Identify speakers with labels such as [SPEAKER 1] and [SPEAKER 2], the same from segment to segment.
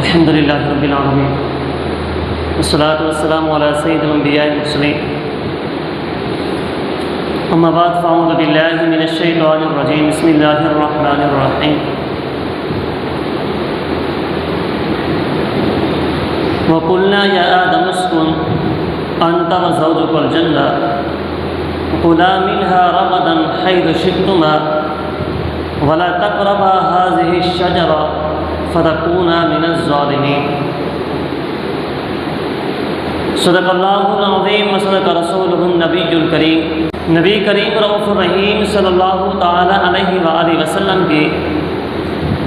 [SPEAKER 1] الحمد للہ رب العالمین والصلاة والسلام علی سید الانبیاء والمرسلین اما بعد فاعوذ باللہ من الشیطان الرجیم بسم اللہ الرحمن الرحیم وقلنا یا آدم اسکن انت وزوجک الجنہ وکلا منها رغدا حیث شئتما ولا تقربا هذه الشجرة فتكونا من الظالمين صدق اللہ العظیم وصدق رسولہ النبی الکریم۔ نبی کریم رؤوف الرحیم صلی اللہ تعالی علیہ وآلہ وسلم کی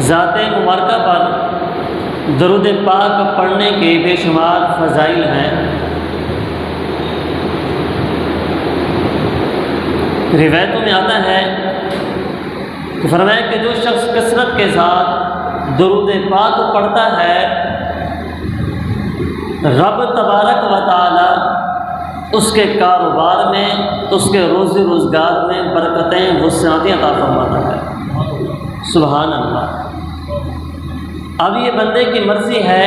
[SPEAKER 1] ذات مبارکہ پر درود پاک پڑھنے کے بے شمار فضائل ہیں۔ روایتوں میں آتا ہے کہ فرمایا کہ جو شخص کثرت کے ساتھ درود پاک پڑھتا ہے رب تبارک و تعالی اس کے کاروبار میں، اس کے روزی روزگار میں برکتیں وسعتیں عطا فرماتا ہے۔ سبحان اللہ۔ اب یہ بندے کی مرضی ہے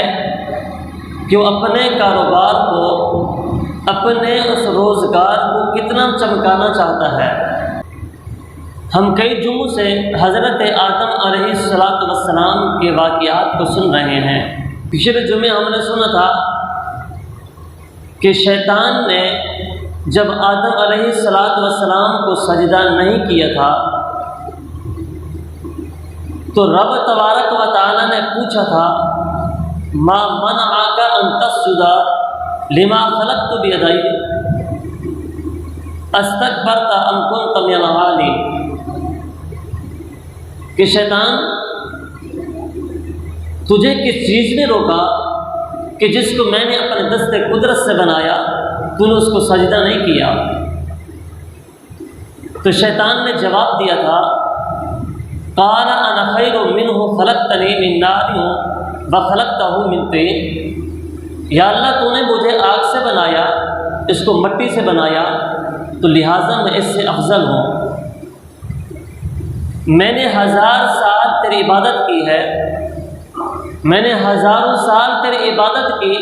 [SPEAKER 1] کہ وہ اپنے کاروبار کو، اپنے اس روزگار کو کتنا چمکانا چاہتا ہے۔ ہم کئی جمعوں سے حضرت آدم علیہ السلام کے واقعات کو سن رہے ہیں۔ پچھلے جمعے ہم نے سنا تھا کہ شیطان نے جب آدم علیہ السلام کو سجدہ نہیں کیا تھا تو رب تبارک و تعالی نے پوچھا تھا ما منعک ان تسجد لما خلقت بیدی استکبرت ام کنت من العالین، کہ شیطان تجھے کس چیز نے روکا کہ جس کو میں نے اپنے دست قدرت سے بنایا تو نے اس کو سجدہ نہیں کیا؟ تو شیطان نے جواب دیا تھا قال انا خیر منہ خلقتنی من نار وخلقتہ من طین، یا اللہ تو نے مجھے آگ سے بنایا، اس کو مٹی سے بنایا، تو لہٰذا میں اس سے افضل ہوں۔ میں نے 1000 سال تیری عبادت کی ہے، میں نے ہزاروں سال تیری عبادت کی،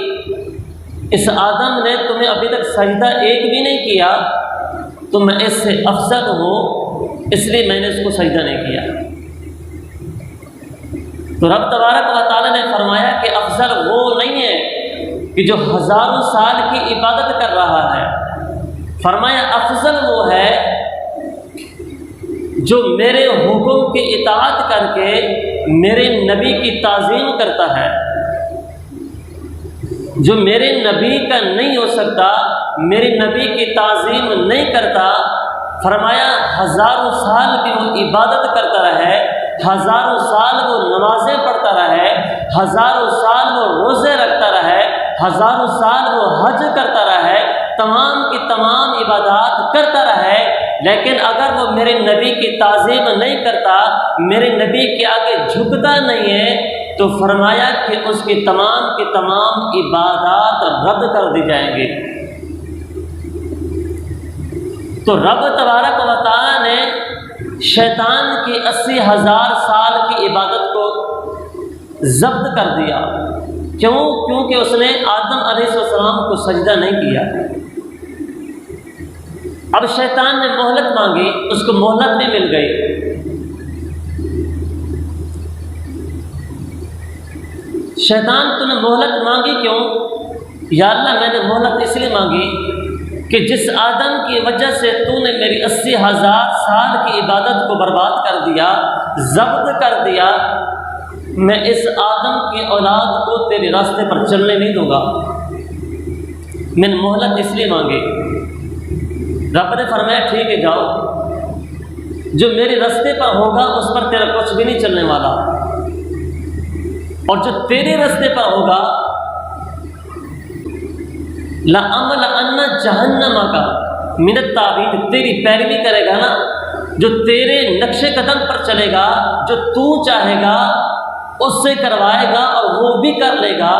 [SPEAKER 1] اس آدم نے تمہیں ابھی تک سجدہ ایک بھی نہیں کیا، تو میں اس سے افضل ہوں، اس لیے میں نے اس کو سجدہ نہیں کیا۔ تو رب تبارک و تعالی نے فرمایا کہ افضل وہ نہیں ہے کہ جو ہزاروں سال کی عبادت کر رہا ہے، فرمایا افضل وہ ہے جو میرے حکم کی اطاعت کر کے میرے نبی کی تعظیم کرتا ہے۔ جو میرے نبی کا نہیں ہو سکتا، میرے نبی کی تعظیم نہیں کرتا، فرمایا ہزاروں سال کی وہ عبادت کرتا رہے، ہزاروں سال وہ نمازیں پڑھتا رہے، ہزاروں سال وہ روزے رکھتا رہے، ہزاروں سال وہ حج کرتا رہے، تمام کی تمام عبادات کرتا رہے، لیکن اگر وہ میرے نبی کی تعظیم نہیں کرتا، میرے نبی کے آگے جھکتا نہیں ہے، تو فرمایا کہ اس کی تمام عبادات رد کر دی جائیں گی۔ تو رب تبارک و تعالی نے شیطان کی 80,000 سال کی عبادت کو ضبط کر دیا۔ کیونکہ اس نے آدم علیہ السلام کو سجدہ نہیں کیا۔ اب شیطان نے مہلت مانگی، اس کو مہلت بھی مل گئی۔ شیطان تو نے مہلت مانگی کیوں؟ یا اللہ میں نے مہلت اس لیے مانگی کہ جس آدم کی وجہ سے تو نے میری 80,000 سال کی عبادت کو برباد کر دیا، ضبط کر دیا، میں اس آدم کی اولاد کو تیرے راستے پر چلنے نہیں دوں گا۔ میں نے مہلت اس لیے مانگی۔ رب نے فرمایا ٹھیک ہے جاؤ، جو میرے راستے پر ہوگا اس پر تیرا کچھ بھی نہیں چلنے والا، اور جو تیرے راستے پر ہوگا لَأَمْلَأَنَّ جَهَنَّمَ کا من التعبید، تیری پیروی کرے گا نا، جو تیرے نقش قدم پر چلے گا، جو تو چاہے گا اس سے کروائے گا اور وہ بھی کر لے گا،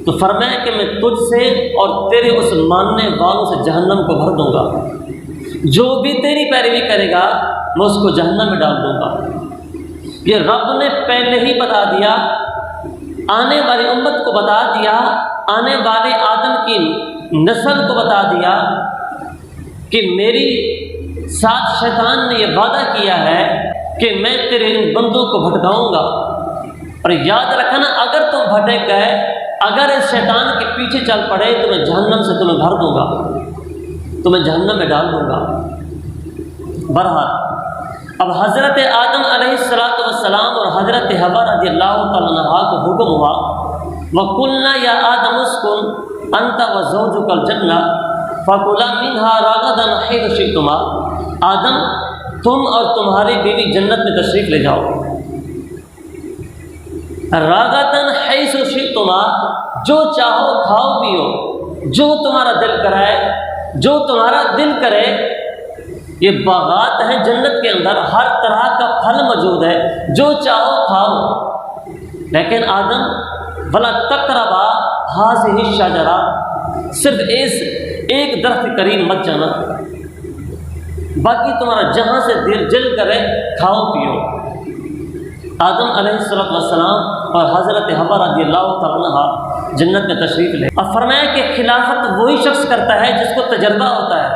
[SPEAKER 1] تو فرمایا کہ میں تجھ سے اور تیرے اس ماننے والوں سے جہنم کو بھر دوں گا۔ جو بھی تیری پیروی کرے گا میں اس کو جہنم میں ڈال دوں گا۔ یہ رب نے پہلے ہی بتا دیا آنے والی امت کو بتا دیا، آنے والے آدم کی نسل کو بتا دیا کہ میری ساتھ شیطان نے یہ وعدہ کیا ہے کہ میں تیرے ان بندوں کو بھٹکاؤں گا، اور یاد رکھنا اگر تم بھٹک گئے، اگر اس شیطان کے پیچھے چل پڑے تو میں جہنم سے تمہیں بھر دوں گا، تمہیں جہنم میں ڈال دوں گا۔ بہرحال اب حضرت آدم علیہ السلام اور حضرت حوا رضی اللہ تعالیٰ عنہا کو حکم ہوا، وَقُلْنَا يَا آدَمُ اسْكُنْ أَنْتَ وَزَوْجُكَ الْجَنَّةَ فَكُلَا مِنْهَا رَغَدًا حَيْثُ شِئْتُمَا، آدم تم اور تمہاری بیوی جنت میں تشریف لے جاؤ، راغتاً حیث شئتما، جو چاہو کھاؤ پیو، جو تمہارا دل کرائے، جو تمہارا دل کرے۔ یہ باغات ہیں جنت کے اندر، ہر طرح کا پھل موجود ہے، جو چاہو کھاؤ، لیکن آدم ولا تقربا هذه الشجرہ، صرف اس ایک درخت کے قریب مت جانا، باقی تمہارا جہاں سے دل کرے کھاؤ پیو۔ آدم علیہ السلام اور حضرت حوا رضی اللہ تعالیٰ عنہ جنت میں تشریف لے، اور فرمایا کہ خلافت وہی شخص کرتا ہے جس کو تجربہ ہوتا ہے،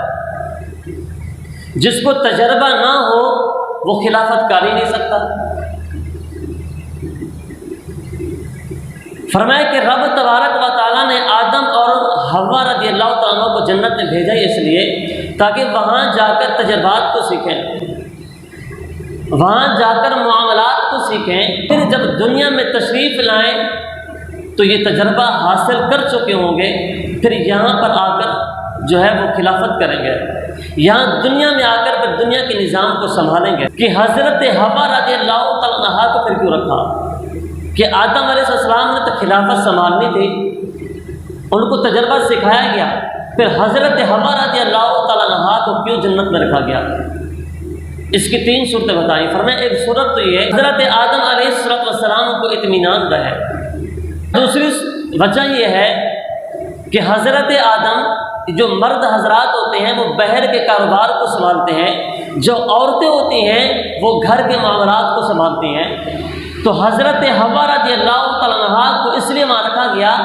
[SPEAKER 1] جس کو تجربہ نہ ہو وہ خلافت کر ہی نہیں سکتا۔ فرمایا کہ رب تبارک و تعالیٰ نے آدم اور حوا رضی اللہ تعالیٰ عنہ کو جنت میں بھیجا اس لیے تاکہ وہاں جا کر تجربات کو سیکھیں، وہاں جا کر معاملات کو سیکھیں، پھر جب دنیا میں تشریف لائیں تو یہ تجربہ حاصل کر چکے ہوں گے، پھر یہاں پر آ کر جو ہے وہ خلافت کریں گے، یہاں دنیا میں آ کر پھر دنیا کے نظام کو سنبھالیں گے۔ کہ حضرت حوا رضی اللہ تعالیٰ عنہا کو پھر کیوں رکھا؟ کہ آدم علیہ السلام نے تو خلافت سنبھالنی تھی، ان کو تجربہ سکھایا گیا، پھر حضرت حوا رضی اللہ تعالیٰ عنہا کو کیوں جنت میں رکھا گیا؟ اس کی 3 صورتیں بتائیں۔ فرمایا ایک صورت تو یہ حضرت آدم علیہ السلام کو اطمینان رہے، دوسری وجہ یہ ہے کہ حضرت آدم، جو مرد حضرات ہوتے ہیں وہ بہر کے کاروبار کو سنبھالتے ہیں، جو عورتیں ہوتی ہیں وہ گھر کے معاملات کو سنبھالتی ہیں، تو حضرت حوا رضی اللہ تعالیٰ عنہا کو اس لیے وہاں رکھا گیا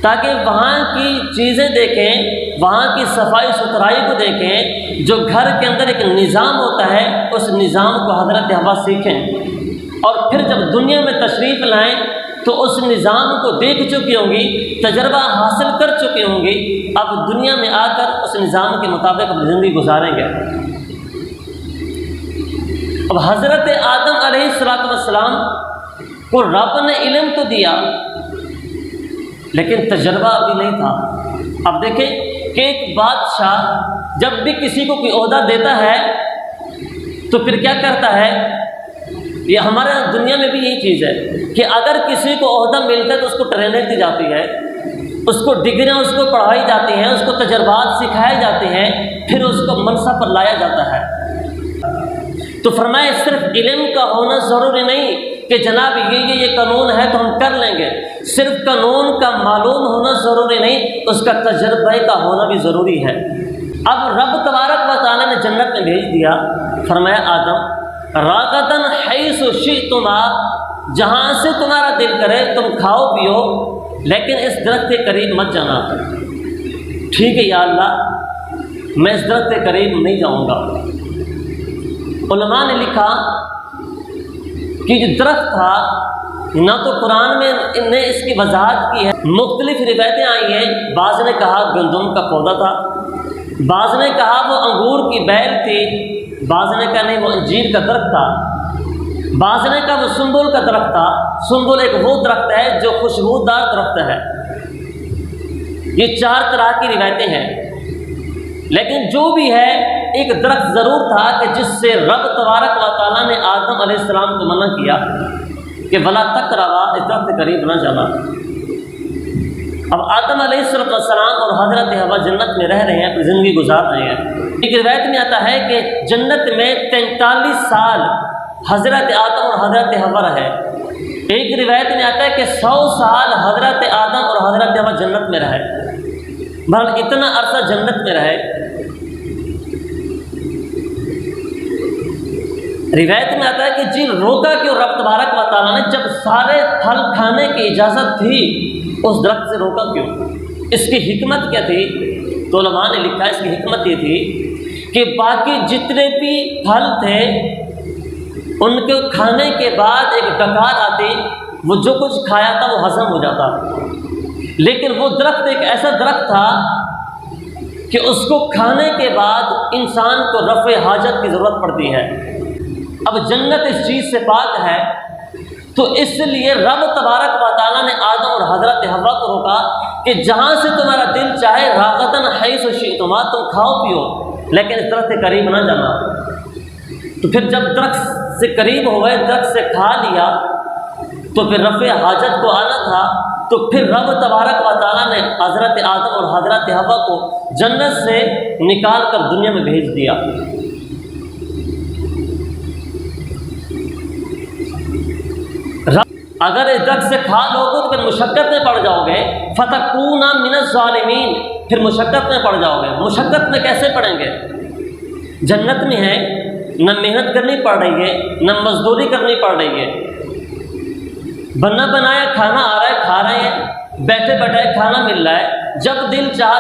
[SPEAKER 1] تاکہ وہاں کی چیزیں دیکھیں، وہاں کی صفائی ستھرائی کو دیکھیں، جو گھر کے اندر ایک نظام ہوتا ہے اس نظام کو حضرت حوا سیکھیں، اور پھر جب دنیا میں تشریف لائیں تو اس نظام کو دیکھ چکی ہوں گی، تجربہ حاصل کر چکی ہوں گی، اب دنیا میں آ کر اس نظام کے مطابق اپنی زندگی گزاریں گے۔ اب حضرت آدم علیہ السلام کو رب نے علم تو دیا لیکن تجربہ ابھی نہیں تھا۔ اب دیکھیں کہ ایک بادشاہ جب بھی کسی کو کوئی عہدہ دیتا ہے تو پھر کیا کرتا ہے؟ یہ ہمارے دنیا میں بھی یہی چیز ہے کہ اگر کسی کو عہدہ ملتا ہے تو اس کو ٹریننگ دی جاتی ہے، اس کو ڈگریاں اس کو پڑھائی جاتی ہیں، اس کو تجربات سکھائے جاتے ہیں، پھر اس کو منصب پر لایا جاتا ہے۔ تو فرمایا صرف علم کا ہونا ضروری نہیں کہ جناب یہ قانون ہے تو ہم کر لیں گے، صرف قانون کا معلوم ہونا ضروری نہیں، اس کا تجربہ کا ہونا بھی ضروری ہے۔ اب رب تبارک و تعالیٰ نے جنت میں بھیج دیا، فرمایا آدم راغتاً حیث شئتما، جہاں سے تمہارا دل کرے تم کھاؤ پیو، لیکن اس درخت کے قریب مت جانا۔ ٹھیک ہے یا اللہ، میں اس درخت کے قریب نہیں جاؤں گا۔ علماء نے لکھا کہ جو درخت تھا نہ تو قرآن میں نے اس کی وضاحت کی ہے، مختلف روایتیں آئی ہیں، بعض نے کہا گندم کا پودا تھا، بعض نے کہا وہ انگور کی بیل تھی، بعض نے کہا نہیں وہ انجیر کا درخت تھا، بعض نے کہا وہ سنبل کا درخت تھا۔ سنبل ایک وہ درخت ہے جو خوشبودار درخت ہے۔ یہ 4 طرح کی روایتیں ہیں، لیکن جو بھی ہے ایک درخت ضرور تھا کہ جس سے رب تبارک و تعالیٰ نے آدم علیہ السلام کو منع کیا کہ ولا تقربا، اس درخت کے قریب نہ جانا۔ اب آدم علیہ السلام اور حضرت حوا جنت میں رہ رہے ہیں، اپنی زندگی گزار رہے ہیں۔ ایک روایت میں آتا ہے کہ جنت میں 43 سال حضرت آدم اور حضرت حوا رہے۔ ایک روایت میں آتا ہے کہ 100 سال حضرت آدم اور حضرت حوا جنت میں رہے۔ بہرحال اتنا عرصہ جنت میں رہے۔ روایت میں آتا ہے کہ جی روکا کیوں رب تبارک و تعالیٰ نے؟ جب سارے پھل کھانے کی اجازت تھی اس درخت سے روکا کیوں؟ اس کی حکمت کیا تھی؟ تو علماء نے لکھا ہے اس کی حکمت یہ تھی کہ باقی جتنے بھی پھل تھے ان کے کھانے کے بعد ایک ڈکار آتی، وہ جو کچھ کھایا تھا وہ ہضم ہو جاتا، لیکن وہ درخت ایک ایسا درخت تھا کہ اس کو کھانے کے بعد انسان کو رفع حاجت کی ضرورت پڑتی ہے۔ اب جنت اس چیز سے پاک ہے، تو اس لیے رب تبارک و تعالیٰ نے آدم اور حضرت حوا کو روکا کہ جہاں سے تمہارا دل چاہے راغتاً حیث شئتما، تم کھاؤ پیو، لیکن اس درخت کے قریب نہ جانا۔ تو پھر جب درخت سے قریب ہوئے، درخت سے کھا لیا، تو پھر رفع حاجت کو آنا تھا، تو پھر رب تبارک و تعالیٰ نے حضرت آدم اور حضرت حوا کو جنت سے نکال کر دنیا میں بھیج دیا۔ اگر اس درخت سے کھا لو گے تو پھر مشقت میں پڑ جاؤ گے، فتکون من الظالمین، پھر مشقت میں پڑ جاؤ گے۔ مشقت میں کیسے پڑیں گے؟ جنت میں ہے، نہ محنت کرنی پڑ رہی ہے، نہ مزدوری کرنی پڑ رہی ہے، بنا بنایا کھانا آ رہا ہے، کھا رہے ہیں، بیٹھے بیٹھے کھانا مل رہا ہے، جب دل چاہا،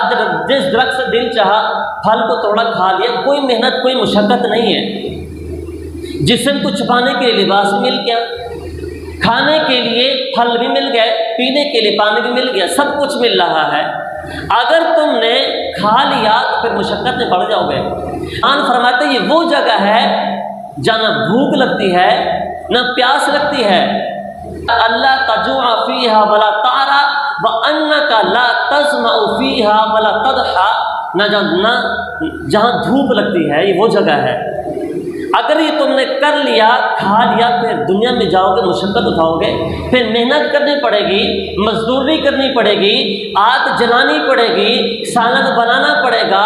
[SPEAKER 1] جس درخت سے دل چاہا پھل کو توڑا کھا لیا، کوئی محنت کوئی مشقت نہیں ہے۔ جسم کو چھپانے کے لیے لباس مل گیا، کھانے کے لیے پھل بھی مل گئے، پینے کے لیے پانی بھی مل گیا، سب کچھ مل رہا ہے۔ اگر تم نے کھا لیا تو پھر مشقت میں پڑ جاؤ گے۔ آن فرماتے یہ وہ جگہ ہے جہاں نہ بھوک لگتی ہے نہ پیاس لگتی ہے، اللہ تجوع فیہا ولا تعرا وانک لا تظمأ فیہا ولا تضحا، نہ جہاں دھوپ لگتی ہے، یہ وہ جگہ ہے۔ اگر یہ تم نے کر لیا، کھا لیا، پھر دنیا میں جاؤ گے، مشقت اٹھاؤ گے، پھر محنت کرنی پڑے گی، مزدوری کرنی پڑے گی، آگ جلانی پڑے گی، سالن بنانا پڑے گا،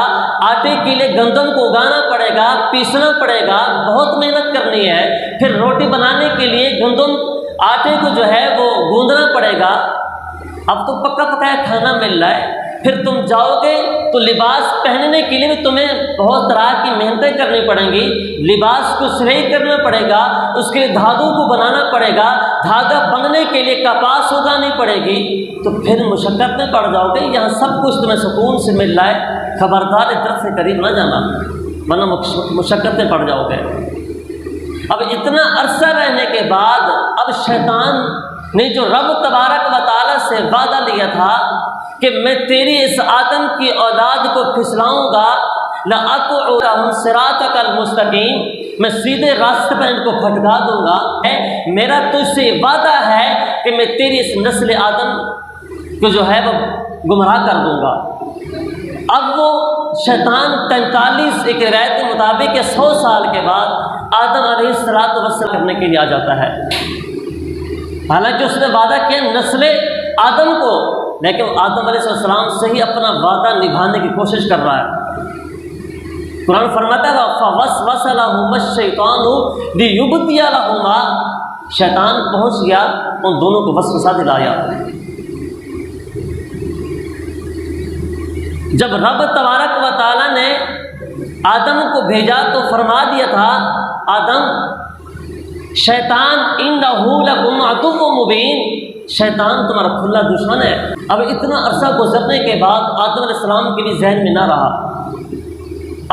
[SPEAKER 1] آٹے کے لیے گندم کو اگانا پڑے گا، پیسنا پڑے گا، بہت محنت کرنی ہے۔ پھر روٹی بنانے کے لیے گندم آٹے کو جو ہے وہ گوندنا پڑے گا۔ اب تو پکا پکایا کھانا مل رہا ہے، پھر تم جاؤ گے تو لباس پہننے کے لیے بھی تمہیں بہت طرح کی محنتیں کرنی پڑیں گی، لباس کو صحیح کرنا پڑے گا، اس کے لیے دھاگوں کو بنانا پڑے گا، دھاگا بننے کے لیے کپاس اگانی پڑے گی، تو پھر مشقت میں پڑ جاؤ گے۔ یہاں سب کچھ تمہیں سکون سے مل رہا ہے، خبردار اس درخت سے قریب نہ جانا ورنہ مشقت میں پڑ جاؤ گے۔ اب اتنا عرصہ رہنے کے بعد اب شیطان نے جو رب تبارک و تعالیٰ سے وعدہ لیا تھا کہ میں تیری اس آدم کی اولاد کو پھسلاؤں گا، لَأَقْعُدَنَّ صِرَاطَكَ الْمُسْتَقِيمَ، میں سیدھے راستے پر ان کو پھٹکا دوں گا۔ میرا تجھ سے وعدہ ہے کہ میں تیری اس نسل آدم کو جو ہے وہ گمراہ کر دوں گا۔ اب وہ شیطان 43 ایک روایت کے مطابق 100 سال کے بعد آدم علیہ السلام کرنے کے لیے آ جاتا ہے، حالانکہ اس نے وعدہ کیا نسل آدم کو، لیکن آدم علیہ السلام سے ہی اپنا وعدہ نبھانے کی کوشش کر رہا ہے۔ قرآن فرماتا ہے فَوَسْوَسَ لَهُمَا الشَّيْطَانُ لِيُبْدِيَ لَهُمَا، شیطان پہنچ گیا ان دونوں کو وسوسہ دلایا۔ جب رب تبارک و تعالیٰ نے آدم کو بھیجا تو فرما دیا تھا آدم شیطان اِنَّهُ لَكُمْ عَدُوٌّ مُبِينٌ، شیطان تمہارا کھلا دشمن ہے۔ اب اتنا عرصہ گزرنے کے بعد آدم علیہ السلام کے لیے ذہن میں نہ رہا،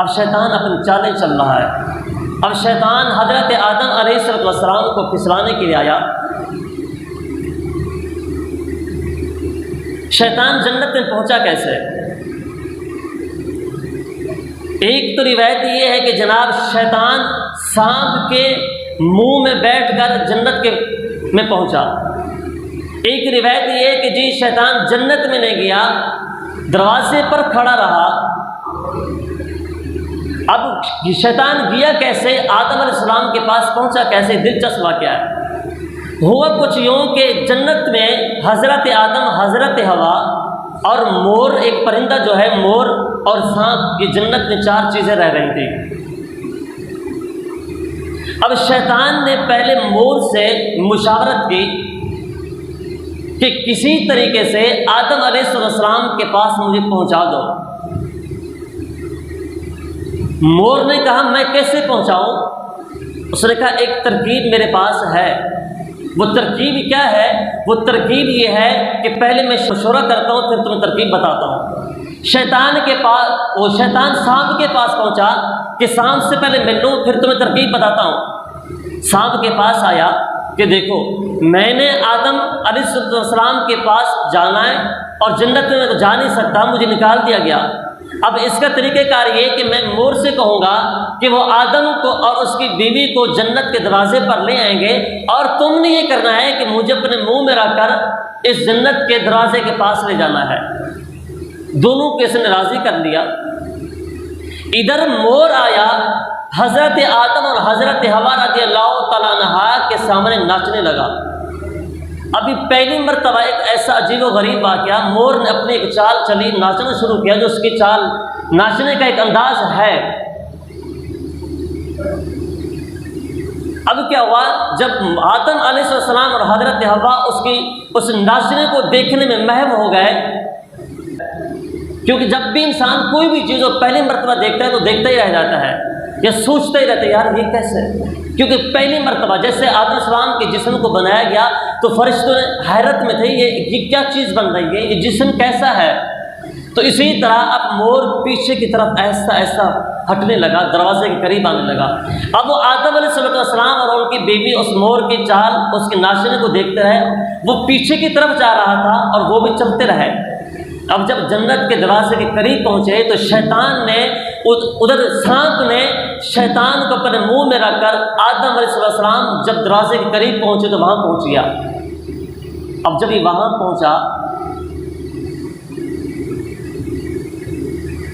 [SPEAKER 1] اب شیطان اپنی چالیں چل رہا ہے۔ اب شیطان حضرت آدم علیہ السلام کو پھسلانے کے لیے آیا۔ شیطان جنت میں پہنچا کیسے؟ ایک تو روایت یہ ہے کہ جناب شیطان سانپ کے منہ میں بیٹھ کر جنت کے میں پہنچا۔ ایک روایت یہ ہے کہ جی شیطان جنت میں نہیں گیا، دروازے پر کھڑا رہا۔ اب شیطان گیا کیسے، آدم علیہ السلام کے پاس پہنچا کیسے؟ دلچسپ واقعہ ہے۔ ہوا کچھ یوں کہ جنت میں حضرت آدم، حضرت حوا اور مور، ایک پرندہ جو ہے مور اور سانپ، یہ جنت میں 4 چیزیں رہ رہی تھیں۔ اب شیطان نے پہلے مور سے مشاورت کی کہ کسی طریقے سے آدم علیہ السلام کے پاس مجھے پہنچا دو۔ مور نے کہا میں کیسے پہنچاؤں؟ اس نے کہا ایک ترکیب میرے پاس ہے۔ وہ ترکیب کیا ہے؟ وہ ترکیب یہ ہے کہ پہلے میں مشورہ کرتا ہوں پھر تمہیں ترکیب بتاتا ہوں۔ شیطان کے پاس، وہ شیطان سانپ کے پاس پہنچا کہ سانپ سے پہلے مل لوں پھر تمہیں ترکیب بتاتا ہوں۔ سانپ کے پاس آیا کہ دیکھو میں نے آدم علیہ السلام کے پاس جانا ہے اور جنت میں تو جا نہیں سکتا، مجھے نکال دیا گیا۔ اب اس کا طریقہ کار یہ کہ میں مور سے کہوں گا کہ وہ آدم کو اور اس کی بیوی کو جنت کے دروازے پر لے آئیں گے، اور تم نے یہ کرنا ہے کہ مجھے اپنے منہ میں رکھ کر اس جنت کے دروازے کے پاس لے جانا ہے۔ دونوں کو اس نے راضی کر لیا۔ ادھر مور آیا حضرت آدم اور حضرت حوا رضی اللہ تعالیٰ عنہا کے سامنے ناچنے لگا۔ ابھی پہلی مرتبہ ایک ایسا عجیب و غریب واقعہ، مور نے اپنی ایک چال چلی، ناچنا شروع کیا، جو اس کی چال ناچنے کا ایک انداز ہے۔ اب کیا ہوا، جب آدم علیہ السلام اور حضرت حوا اس ناچنے کو دیکھنے میں محو ہو گئے، کیونکہ جب بھی انسان کوئی بھی چیز وہ پہلی مرتبہ دیکھتا ہے تو دیکھتا ہی رہ جاتا ہے یا سوچتا ہی رہتا ہے یار یہ کیسے، کیونکہ پہلی مرتبہ جیسے آدم علیہ السلام کے جسم کو بنایا گیا تو فرشتوں نے حیرت میں تھے یہ کیا چیز بن رہی ہے، یہ جسم کیسا ہے۔ تو اسی طرح اب مور پیچھے کی طرف ایسا ایسا ہٹنے لگا، دروازے کے قریب آنے لگا۔ اب وہ آدم علیہ السلام اور ان کی بیوی اس مور کی چال، اس کے ناچنے کو دیکھتے رہے، وہ پیچھے کی طرف جا رہا تھا اور وہ بھی چلتے رہے۔ اب جب جنت کے دروازے کے قریب پہنچے تو شیطان نے ادھر سانپ نے شیطان کو اپنے منہ میں رکھ کر آدم علیہ السلام جب دروازے کے قریب پہنچے تو وہاں پہنچ گیا۔ اب جب یہ وہاں پہنچا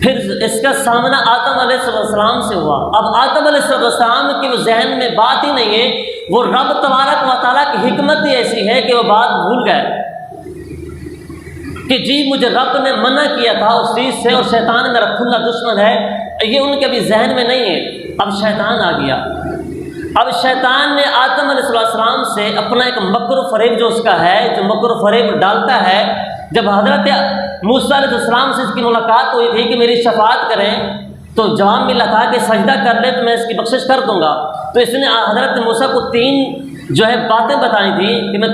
[SPEAKER 1] پھر اس کا سامنا آدم علیہ السلام سے ہوا۔ اب آدم علیہ السلام کی وہ ذہن میں بات ہی نہیں ہے، وہ رب تبارک و تعالیٰ کی حکمت ہی ایسی ہے کہ وہ بات بھول گئے کہ جی مجھے رب نے منع کیا تھا اس چیز سے اور شیطان میرا کھلا دشمن ہے، یہ ان کے بھی ذہن میں نہیں ہے۔ اب شیطان آ گیا۔ اب شیطان نے آدم علیہ السلام سے اپنا ایک مکر و فریب جو اس کا ہے، جو مکر و فریب ڈالتا ہے۔ جب حضرت موسیٰ علیہ السلام سے اس کی ملاقات ہوئی تھی کہ میری شفاعت کریں تو جواب ملا تھا کہ سجدہ کر لے تو میں اس کی بخشش کر دوں گا۔ تو اس نے حضرت موسیٰ کو 3 باتیں بتائی تھیں کہ میں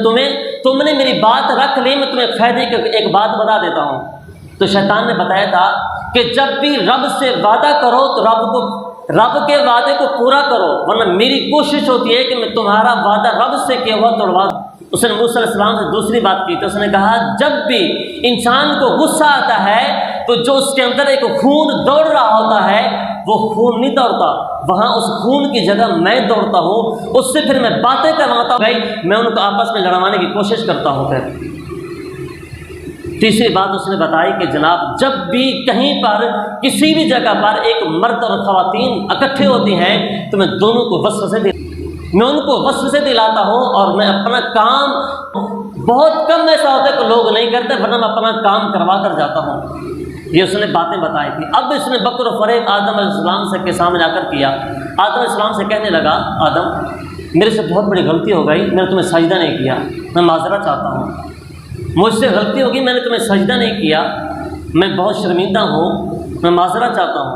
[SPEAKER 1] تم نے میری بات رکھ لی، میں تمہیں فائدے کی ایک بات بتا دیتا ہوں۔ تو شیطان نے بتایا تھا کہ جب بھی رب سے وعدہ کرو تو رب کے وعدے کو پورا کرو، ورنہ میری کوشش ہوتی ہے کہ میں تمہارا وعدہ رب سے کیا ہوا توڑوا دوں۔ اس نے موسیٰ علیہ السلام سے دوسری بات کی تو اس نے کہا جب بھی انسان کو غصہ آتا ہے تو جو اس کے اندر ایک خون دوڑ رہا ہوتا ہے وہ خون نہیں دوڑتا، وہاں اس خون کی جگہ میں دوڑتا ہوں، اس سے پھر میں باتیں کرواتا ہوں، میں ان کو آپس میں لڑوانے کی کوشش کرتا ہوں۔ پھر تیسری بات اس نے بتائی کہ جناب جب بھی کہیں پر کسی بھی جگہ پر ایک مرد اور خواتین اکٹھے ہوتی ہیں تو میں دونوں کو وسوسے دلاتا ہوں اور میں اپنا کام، بہت کم ایسا ہوتا ہے کہ لوگ نہیں کرتے ورنہ میں اپنا کام کروا کر جاتا ہوں۔ یہ اس نے باتیں بتائی تھی۔ اب اس نے مکر و فریب آدم علیہ السلام سے کے سامنے آ کر کیا۔ آدم علیہ السلام سے کہنے لگا آدم میرے سے بہت بڑی غلطی ہو گئی، میں نے تمہیں سجدہ نہیں کیا، میں معذرت چاہتا ہوں، مجھ سے غلطی ہوگی، میں نے تمہیں سجدہ نہیں کیا، میں بہت شرمندہ ہوں، میں معذرت چاہتا ہوں۔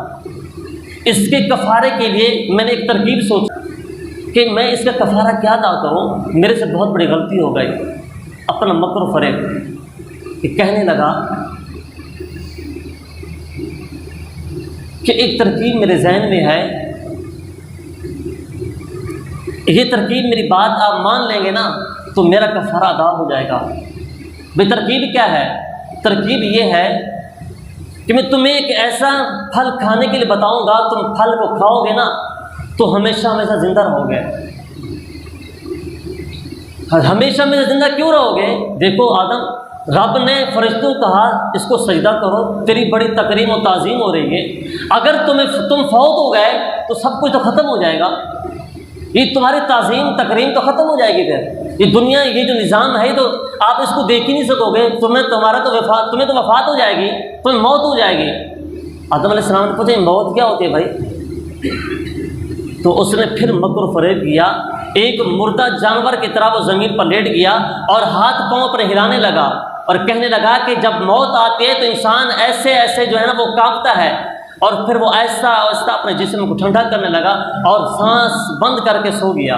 [SPEAKER 1] اس کے کفارے کے لیے میں نے ایک ترکیب سوچی کہ میں اس کا کفارہ کیا ادا کروں، میرے سے بہت بڑی غلطی ہو گئی۔ اپنا مکر و فریب کہ کہنے لگا کہ ایک ترکیب میرے ذہن میں ہے، یہ ترکیب میری بات آپ مان لیں گے نا تو میرا کفارہ ادا ہو جائے گا۔ بھئی ترکیب کیا ہے؟ ترکیب یہ ہے کہ میں تمہیں ایک ایسا پھل کھانے کے لیے بتاؤں گا، تم پھل کو کھاؤ گے نا تو ہمیشہ ہمیشہ زندہ رہو گے۔ ہمیشہ ہمیشہ زندہ کیوں رہو گے؟ دیکھو آدم، رب نے فرشتوں کو کہا اس کو سجدہ کرو، تیری بڑی تکریم و تعظیم ہو رہی ہے، اگر تم فوت ہو گئے تو سب کچھ تو ختم ہو جائے گا، یہ تمہاری تعظیم تکریم تو ختم ہو جائے گی، پھر یہ دنیا، یہ جو نظام ہے تو آپ اس کو دیکھ ہی نہیں سکو گے، تمہیں تو وفات ہو جائے گی، تمہیں موت ہو جائے گی۔ آدم علیہ السلام نے پوچھا موت کیا ہوتی ہے بھائی؟ تو اس نے پھر مکر و فریب کیا، ایک مردہ جانور کی طرح وہ زمین پر لیٹ گیا اور ہاتھ پاؤں پر ہلانے لگا اور کہنے لگا کہ جب موت آتی ہے تو انسان ایسے جو ہے نا وہ کانپتا ہے، اور پھر وہ آہستہ آہستہ اپنے جسم کو ٹھنڈا کرنے لگا اور سانس بند کر کے سو گیا۔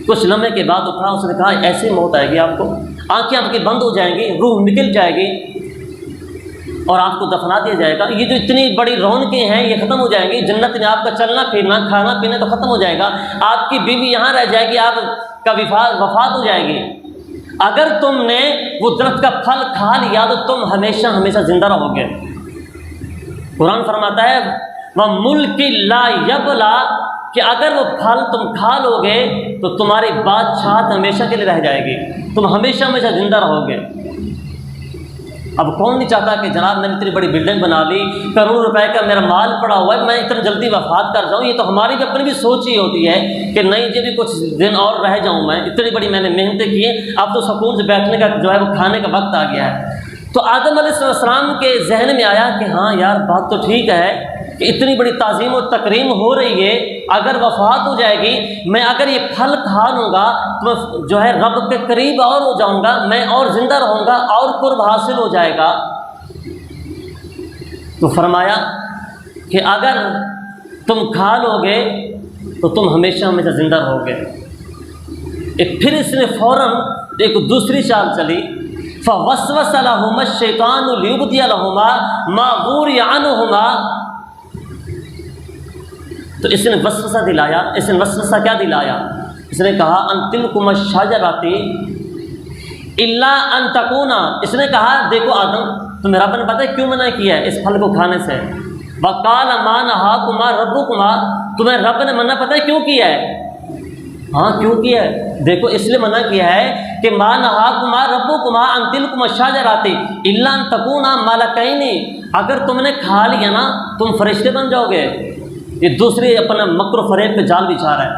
[SPEAKER 1] کچھ لمحے کے بعد اٹھا، اس نے کہا ایسی موت آئے گی آپ کو، آنکھیں آپ کی بند ہو جائیں گی، روح نکل جائے گی اور آپ کو دفنا دیا جائے گا۔ یہ جو اتنی بڑی رونقیں ہیں یہ ختم ہو جائیں گی، جنت میں آپ کا چلنا پھرنا کھانا پینا تو ختم ہو جائے گا، آپ کی بیوی یہاں رہ جائے گی، آپ کا وفات ہو جائے گی۔ اگر تم نے وہ درخت کا پھل کھا لیا تو تم ہمیشہ ہمیشہ زندہ رہو گے۔ قرآن فرماتا ہے وَمُلْكِ لَا يَبْلَى کہ اگر وہ پھل تم کھا لو گے تو تمہاری بادشاہت ہمیشہ کے لیے رہ جائے گی، تم ہمیشہ ہمیشہ زندہ رہو گے۔ اب کون نہیں چاہتا کہ جناب میں نے اتنی بڑی بلڈنگ بنا لی، کروڑوں روپے کا میرا مال پڑا ہوا ہے، میں اتنا جلدی وفات کر جاؤں۔ یہ تو ہماری بھی اپنی بھی سوچ ہی ہوتی ہے کہ نہیں جی بھی کچھ دن اور رہ جاؤں، میں اتنی بڑی میں نے محنتیں کی ہیں، اب تو سکون سے بیٹھنے کا جو ہے وہ کھانے کا وقت آ گیا ہے۔ تو آدم علیہ السلام کے ذہن میں آیا کہ ہاں یار بات تو ٹھیک ہے کہ اتنی بڑی تعظیم و تکریم ہو رہی ہے، اگر وفات ہو جائے گی، میں اگر یہ پھل کھا لوں گا تو میں جو ہے رب کے قریب اور ہو جاؤں گا، میں اور زندہ رہوں گا اور قرب حاصل ہو جائے گا۔ تو فرمایا کہ اگر تم کھا لو گے تو تم ہمیشہ ہمیشہ زندہ رہو گے۔ پھر اس نے فوراً ایک دوسری چال چلی، فَوَسْوَسَ لَهُمَا الشَّيْطَانُ لِيُبْدِيَ لَهُمَا مَا غُورِيَ عَنْهُمَا۔ تو اس نے وسوسہ دلایا، اس نے وسوسہ کیا دلایا؟ اس نے کہا ان تلکما الشجرۃ الا ان تکونا، اس نے کہا دیکھو آدم تمہیں رب نے پتہ ہے کیوں منع کیا ہے اس پھل کو کھانے سے؟ وقال ما نہاکما ربکما، تمہیں رب نے منع پتہ ہے کیوں کیا ہے؟ ہاں کیوں کیا ہے؟ دیکھو اس لیے منع کیا ہے کہ ما نہاکما ربکما ان تلکما الشجرۃ الا ان تکونا ملکین، اگر تم نے کھا لیا نا تم فرشتے بن جاؤ گے۔ یہ دوسری اپنا مکر و فریب پہ جال بچھا رہا ہے۔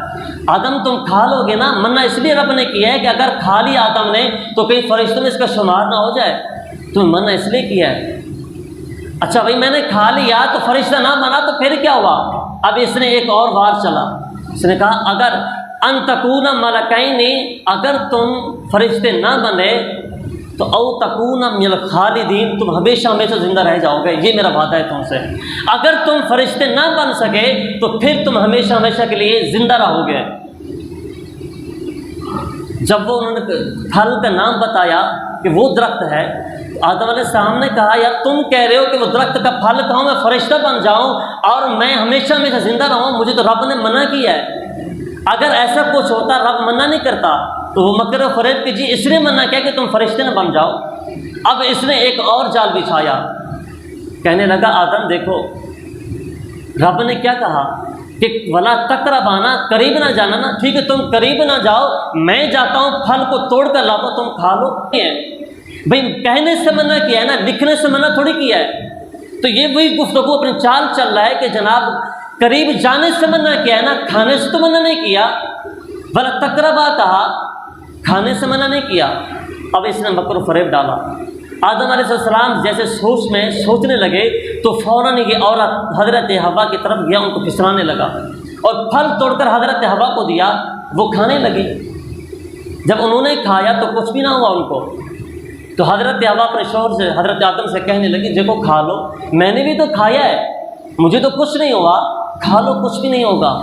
[SPEAKER 1] آدم تم کھا لو گے نا، منع اس لیے رب نے کیا ہے کہ اگر کھا لیا آدم نے تو کہیں فرشتوں میں اس کا شمار نہ ہو جائے، تم منع اس لیے کیا ہے۔ اچھا بھائی میں نے کھا لیا تو فرشتہ نہ بنا تو پھر کیا ہوا؟ اب اس نے ایک اور بار چلا، اس نے کہا اگر ان تکون ملکین، اگر تم فرشتے نہ بنے تو او تکون من الخالدین، تم ہمیشہ ہمیشہ زندہ رہ جاؤ گے، یہ میرا وعدہ ہے تم سے۔ اگر تم فرشتے نہ بن سکے تو پھر تم ہمیشہ ہمیشہ کے لیے زندہ رہو گے۔ جب وہ انہوں نے پھل کا نام بتایا کہ وہ درخت ہے، آدم علیہ السلام نے کہا یار تم کہہ رہے ہو کہ وہ درخت کا پھل کھاؤں میں فرشتہ بن جاؤں اور میں ہمیشہ ہمیشہ زندہ رہوں، مجھے تو رب نے منع کیا ہے۔ اگر ایسا کچھ ہوتا رب منع نہیں کرتا تو وہ مکر و فریب کی جی اس لیے منع کیا کہ تم فرشتے نہ بن جاؤ۔ اب اس نے ایک اور جال بچھایا، کہنے لگا آدم دیکھو رب نے کیا کہا کہ ولا تقربانا، قریب نہ جانا نا، ٹھیک ہے تم قریب نہ جاؤ، میں جاتا ہوں پھل کو توڑ کر لاتا ہوں تم کھا لو۔ بھائی کہنے سے منع کیا ہے نا، لکھنے سے منع تھوڑی کیا ہے۔ تو یہ وہی گفتگو اپنی چال چل رہا ہے کہ جناب قریب جانے سے منع کیا ہے نا، کھانے سے تو منع نہیں کیا، ولا تقربا کہا، کھانے سے منع نہیں کیا۔ اب اس نے مکر و فریب ڈالا۔ آدم علیہ السلام جیسے سوچنے لگے تو فوراً یہ عورت حضرت حوا کی طرف گیا، ان کو پھسلانے لگا اور پھل توڑ کر حضرت حوا کو دیا، وہ کھانے لگی۔ جب انہوں نے کھایا تو کچھ بھی نہ ہوا ان کو، تو حضرت حوا اپنے شوہر سے حضرت آدم سے کہنے لگی دیکھو کھا لو، میں نے بھی تو کھایا ہے، مجھے تو کچھ نہیں ہوا، کھا لو کچھ بھی نہیں ہوگا۔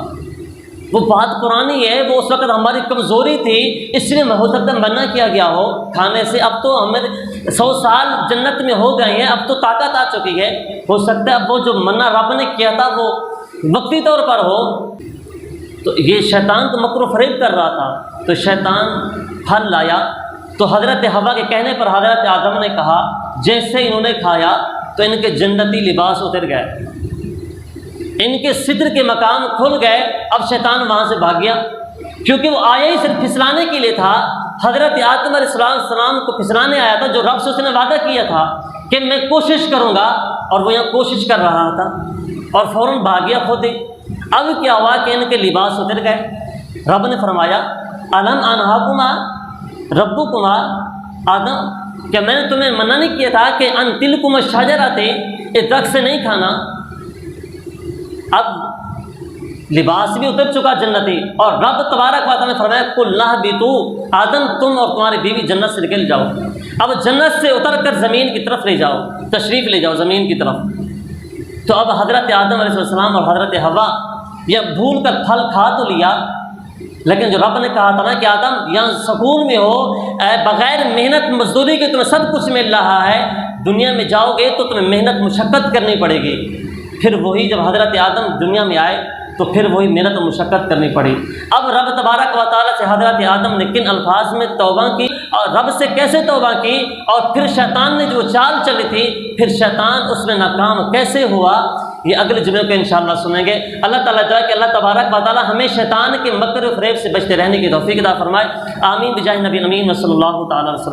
[SPEAKER 1] وہ بات پرانی ہے، وہ اس وقت ہماری کمزوری تھی، اس لیے ہو سکتا ہے منع کیا گیا ہو کھانے سے۔ اب تو ہمیں 100 سال جنت میں ہو گئے ہیں، اب تو طاقت آ چکی ہے، ہو سکتا ہے اب وہ جو منع رب نے کیا تھا وہ وقتی طور پر ہو۔ تو یہ شیطان تو مکر و فریب کر رہا تھا، تو شیطان پھل لایا، تو حضرت حوا کے کہنے پر حضرت آدم نے کہا جیسے انہوں نے کھایا تو ان کے جنتی لباس اتر گئے، ان کے ستر کے مقام کھل گئے۔ اب شیطان وہاں سے بھاگ گیا، کیونکہ وہ آیا ہی صرف پھسلانے کے لیے تھا۔ حضرت آدم علیہ السلام کو پھسلانے آیا تھا، جو رب سے اس نے وعدہ کیا تھا کہ میں کوشش کروں گا، اور وہ یہاں کوشش کر رہا تھا اور فوراً بھاگ گیا خود ہی۔ اب کیا ہوا کہ ان کے لباس اتر گئے۔ رب نے فرمایا الم انہاکما ربکما، آدم کیا میں نے تمہیں منع نہیں کیا تھا کہ ان تلکما الشجرۃ، اس درخت سے نہیں کھانا؟ اب لباس بھی اتر چکا جنتی، اور رب تبارک و تعالیٰ نے فرمایا کل اہبطوا، آدم تم اور تمہاری بیوی جنت سے نکل جاؤ۔ اب جنت سے اتر کر زمین کی طرف لے جاؤ، تشریف لے جاؤ زمین کی طرف۔ تو اب حضرت آدم علیہ السلام اور حضرت حوا یہ بھول کر پھل کھا تو لیا، لیکن جو رب نے کہا تھا نا کہ آدم یہاں سکون میں ہو، بغیر محنت مزدوری کے تمہیں سب کچھ مل رہا ہے، دنیا میں جاؤ گے تو تمہیں محنت مشقت کرنی پڑے گی۔ پھر وہی جب حضرت آدم دنیا میں آئے تو پھر وہی محنت و مشقت کرنی پڑی۔ اب رب تبارک و تعالیٰ سے حضرت آدم نے کن الفاظ میں توبہ کی اور رب سے کیسے توبہ کی، اور پھر شیطان نے جو چال چلی تھی، پھر شیطان اس میں ناکام کیسے ہوا، یہ اگلے جمعے کو انشاءاللہ سنیں گے۔ اللہ تعالیٰ دعا کہ اللہ تبارک و تعالیٰ ہمیں شیطان کے مکر و فریب سے بچتے رہنے کی توفیق عطا فرمائے۔ آمین بجاہ نبی امین صلی اللہ تعالیٰ علیہ وسلم۔